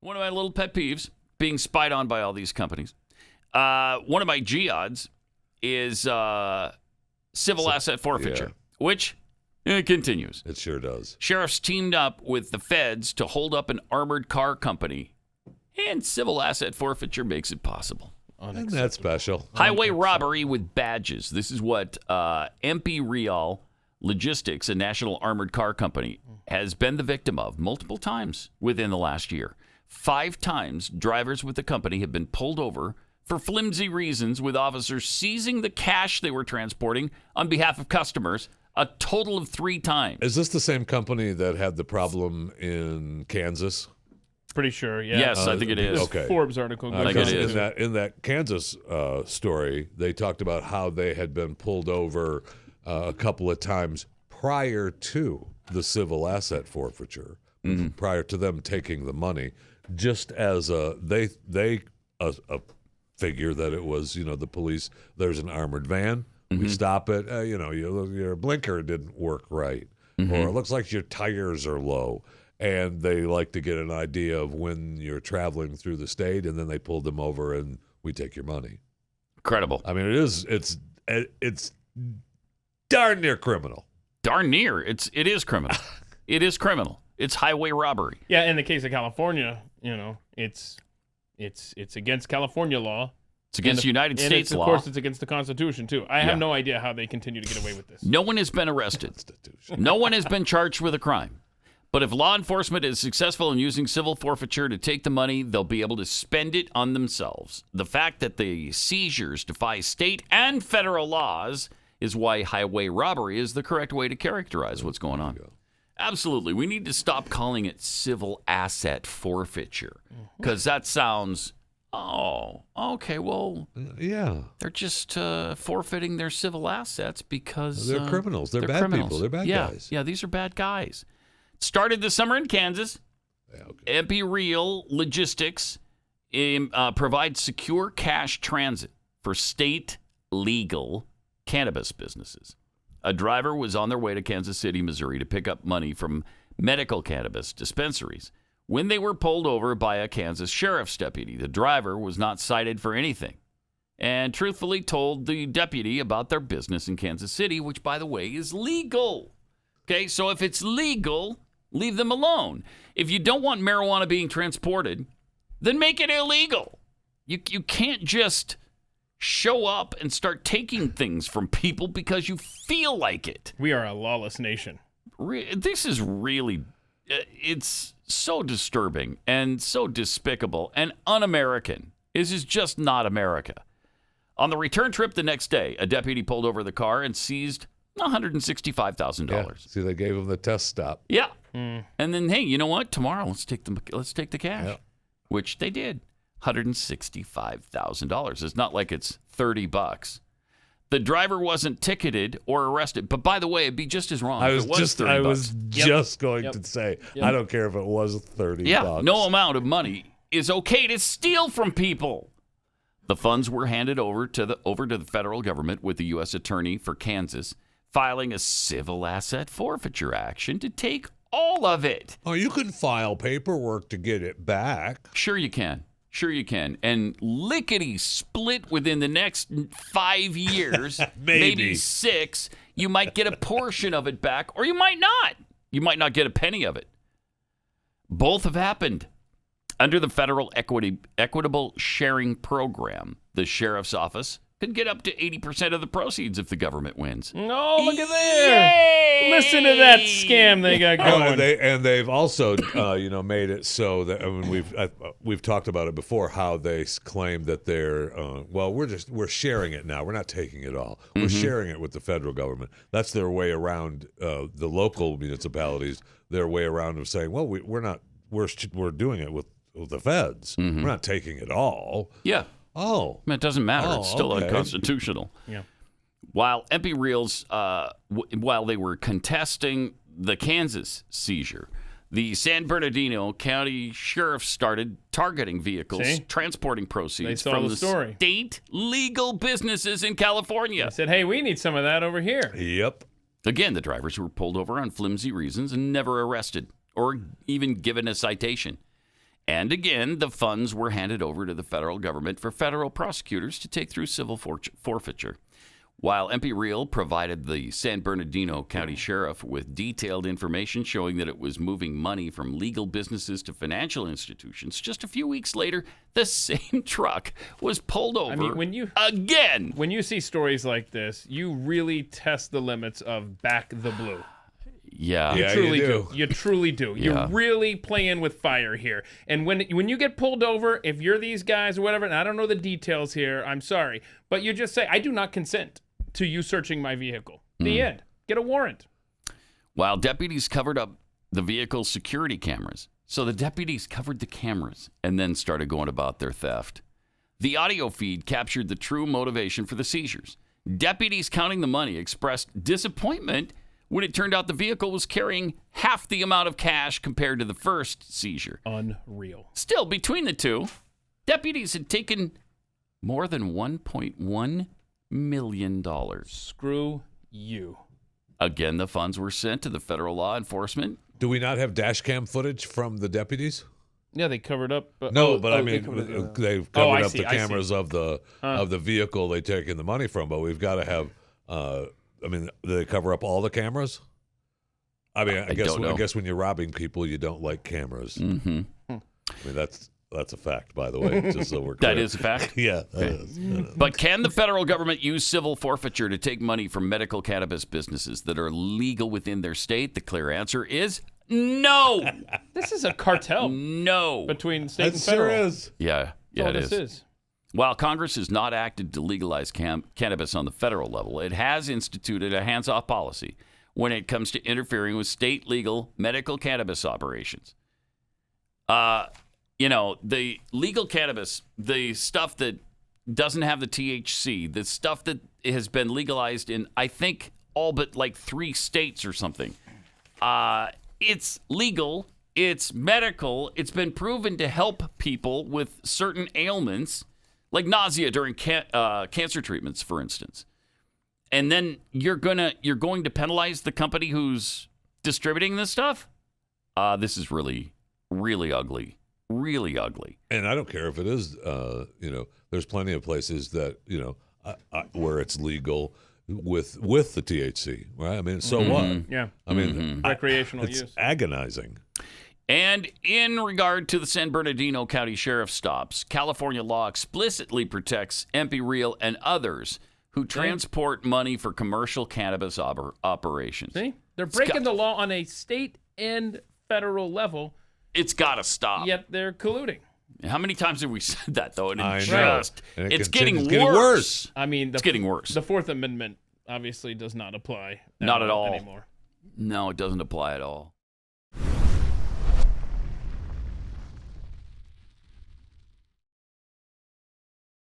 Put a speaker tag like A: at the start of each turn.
A: One of my little pet peeves, being spied on by all these companies. One of my geods is civil asset forfeiture, which continues.
B: It sure does.
A: Sheriffs teamed up with the feds to hold up an armored car company, and civil asset forfeiture makes it possible.
B: Isn't that special?
A: Highway robbery with badges. This is what MP Real Logistics, a national armored car company, has been the victim of multiple times within the last year. 5 times, drivers with the company have been pulled over for flimsy reasons, with officers seizing the cash they were transporting on behalf of customers a total of 3 times.
B: Is this the same company that had the problem in Kansas?
C: Pretty sure, yeah.
A: Yes, I think it is.
B: Okay.
C: Forbes article.
A: I think it is.
B: In that Kansas story, they talked about how they had been pulled over a couple of times prior to the civil asset forfeiture, prior to them taking the money, just as they figure that it was, the police, there's an armored van, we stop it, your blinker didn't work right, or it looks like your tires are low. And they like to get an idea of when you're traveling through the state, and then they pulled them over and we take your money.
A: Incredible.
B: I mean, it's darn near criminal.
A: Darn near. It is criminal. It is criminal. It's highway robbery.
C: Yeah, in the case of California, it's against California law.
A: It's against United States law.
C: Of course, it's against the Constitution, too. I have no idea how they continue to get away with this.
A: No one has been arrested. No one has been charged with a crime. But if law enforcement is successful in using civil forfeiture to take the money, they'll be able to spend it on themselves. The fact that the seizures defy state and federal laws is why highway robbery is the correct way to characterize what's going on. Absolutely. We need to stop calling it civil asset forfeiture, because that sounds, okay, well,
B: yeah,
A: they're just forfeiting their civil assets because
B: they're criminals. They're bad
A: criminals.
B: people. They're bad guys.
A: Yeah, these are bad guys. Started this summer in Kansas. MP Real Logistics provides secure cash transit for state legal cannabis businesses. A driver was on their way to Kansas City, Missouri to pick up money from medical cannabis dispensaries when they were pulled over by a Kansas sheriff's deputy. The driver was not cited for anything and truthfully told the deputy about their business in Kansas City, which, by the way, is legal. Okay, so if it's legal, leave them alone. If you don't want marijuana being transported, then make it illegal. You can't just show up and start taking things from people because you feel like it.
C: We are a lawless nation.
A: This is really, it's so disturbing and so despicable and un-American. This is just not America. On the return trip the next day, a deputy pulled over the car and seized $165,000.
B: Yeah. See, they gave him the test stop.
A: Yeah. And then, hey, you know what? Tomorrow, let's take the cash, which they did. $165,000. It's not like it's $30. The driver wasn't ticketed or arrested. But by the way, it'd be just as wrong if it was $30.
B: I was just going to say, I don't care if it was $30.
A: Yeah, no amount of money is okay to steal from people. The funds were handed over to the federal government, with the U.S. Attorney for Kansas filing a civil asset forfeiture action to take all of it.
B: Oh, you can file paperwork to get it back.
A: Sure you can. And lickety split within the next 5 years, maybe 6, you might get a portion of it back, or you might not. You might not get a penny of it. Both have happened. Under the federal equitable sharing program, the sheriff's office could get up to 80% of the proceeds if the government wins.
C: No, look at there. Listen to that scam they got going.
B: And they've also, made it so that we've talked about it before, how they claim that they're we're sharing it now. We're not taking it all. We're sharing it with the federal government. That's their way around the local municipalities. Their way around of saying, well, we're not. We're doing it with the feds. We're not taking it all.
A: Yeah.
B: Oh.
A: It doesn't matter. It's still unconstitutional.
C: Yeah.
A: While MP Reals, while they were contesting the Kansas seizure, the San Bernardino County Sheriff started targeting vehicles transporting proceeds from the state legal businesses in California.
C: They said, hey, we need some of that over here.
B: Yep.
A: Again, the drivers were pulled over on flimsy reasons and never arrested or even given a citation. And again, the funds were handed over to the federal government for federal prosecutors to take through civil forfeiture. While MP Real provided the San Bernardino County Sheriff with detailed information showing that it was moving money from legal businesses to financial institutions, just a few weeks later, the same truck was pulled over again.
C: When you see stories like this, you really test the limits of back the blue.
A: Yeah.
C: You truly
B: you
C: do. You truly do.
A: Yeah.
C: You're really playing with fire here. And when you get pulled over, if you're these guys or whatever, and I don't know the details here, I'm sorry, but you just say, I do not consent to you searching my vehicle. The end. Get a warrant.
A: While deputies covered up the vehicle's security cameras. So the deputies covered the cameras and then started going about their theft. The audio feed captured the true motivation for the seizures. Deputies counting the money expressed disappointment when it turned out the vehicle was carrying half the amount of cash compared to the first seizure.
C: Unreal.
A: Still, between the two, deputies had taken more than $1.1 million.
C: Screw you.
A: Again, the funds were sent to the federal law enforcement.
B: Do we not have dash cam footage from the deputies?
C: Yeah, they covered up.
B: I mean, they've covered up the cameras
C: I
B: of the vehicle they taken the money from. But we've got to have. Do they cover up all the cameras? I mean, I guess when you're robbing people, you don't like cameras.
A: Mm-hmm.
B: I mean, that's a fact, by the way. Just so we're clear.
A: That is a fact?
B: Yeah.
A: Okay. But can the federal government use civil forfeiture to take money from medical cannabis businesses that are legal within their state? The clear answer is no.
C: This is a cartel.
A: No.
C: Between state and
B: It
C: federal.
B: sure is.
A: Yeah, it is. While Congress has not acted to legalize cannabis on the federal level, it has instituted a hands-off policy when it comes to interfering with state legal medical cannabis operations. The legal cannabis, the stuff that doesn't have the THC, the stuff that has been legalized in, I think, all but like 3 states or something. It's legal. It's medical. It's been proven to help people with certain ailments, like nausea during cancer treatments, for instance. And then you're going to penalize the company who's distributing this stuff? This is really, really ugly. Really ugly.
B: And I don't care if it is, there's plenty of places that, where it's legal with the THC, right? I mean, so what?
C: Yeah.
B: I mean,
C: recreational
B: it's
C: use.
B: agonizing.
A: And in regard to the San Bernardino County Sheriff stops, California law explicitly protects MP Real and others who transport money for commercial cannabis operations.
C: See? They're breaking the law on a state and federal level.
A: It's got to stop.
C: Yet they're colluding.
A: How many times have we said that, though? And
B: it's
A: getting worse.
C: I mean,
A: it's getting worse.
C: The Fourth Amendment obviously does not apply.
A: Not at all
C: anymore.
A: No, it doesn't apply at all.